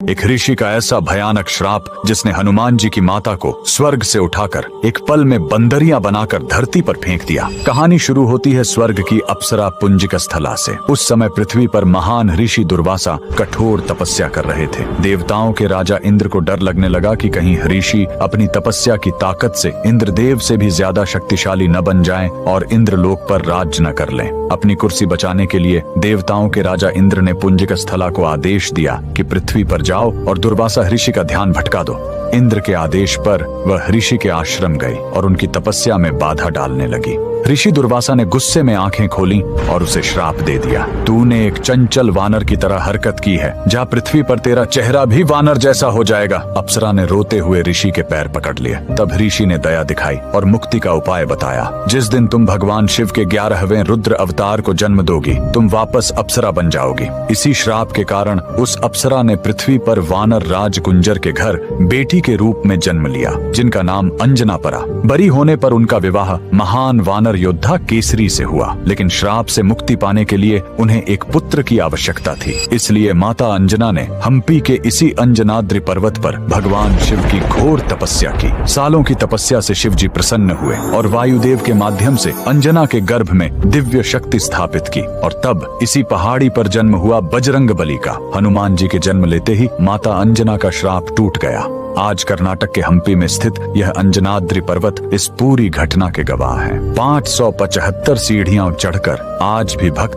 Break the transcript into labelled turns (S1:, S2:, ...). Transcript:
S1: एक ऋषि का ऐसा भयानक श्राप जिसने हनुमान जी की माता को स्वर्ग से उठाकर एक पल में बंदरियां बनाकर धरती पर फेंक दिया। कहानी शुरू होती है स्वर्ग की अप्सरा पुंजिक स्थला से। उस समय पृथ्वी पर महान ऋषि दुर्वासा कठोर तपस्या कर रहे थे। देवताओं के राजा इंद्र को डर लगने लगा कि कहीं ऋषि अपनी तपस्या की ताकत से इंद्रदेव से भी ज्यादा शक्तिशाली न बन जाएं और इंद्रलोक पर राज न कर लें। अपनी कुर्सी बचाने के लिए देवताओं के राजा इंद्र ने पुंजिक स्थला को आदेश दिया कि पृथ्वी पर जाओ और दुर्वासा ऋषि का ध्यान भटका दो। इंद्र के आदेश पर वह ऋषि के आश्रम गई और उनकी तपस्या में बाधा डालने लगी। ऋषि दुर्वासा ने गुस्से में आंखें खोली और उसे श्राप दे दिया। तूने एक चंचल वानर की तरह हरकत की है, जा पृथ्वी पर तेरा चेहरा भी वानर जैसा हो जाएगा। अप्सरा ने रोते हुए ऋषि के पैर पकड़ लिए। तब ऋषि ने दया दिखाई और मुक्ति का उपाय बताया। जिस दिन तुम भगवान शिव के 11वें रुद्र अवतार को जन्म दोगी, तुम वापस अप्सरा बन जाओगी। इसी श्राप के कारण उस अप्सरा ने पृथ्वी पर वानर राज कुंजर के घर बेटी के रूप में जन्म लिया, जिनका नाम अंजना पड़ा। बरी होने पर उनका विवाह महान वानर योद्धा केसरी से हुआ, लेकिन श्राप से मुक्ति पाने के लिए उन्हें एक पुत्र की आवश्यकता थी। इसलिए माता अंजना ने हम्पी के इसी अंजनाद्रि पर्वत पर भगवान शिव की घोर तपस्या की। सालों की तपस्या से शिव जी प्रसन्न हुए और वायुदेव के माध्यम से अंजना के गर्भ में दिव्य शक्ति स्थापित की। और तब इसी पहाड़ी पर जन्म हुआ बजरंग बली का। हनुमान जी के जन्म लेते ही माता अंजना का श्राप टूट गया। आज कर्नाटक के हम्पी में स्थित यह अंजनाद्रि पर्वत इस पूरी घटना के गवाह है। 575 सीढ़ियां चढ़कर आज भी भक्त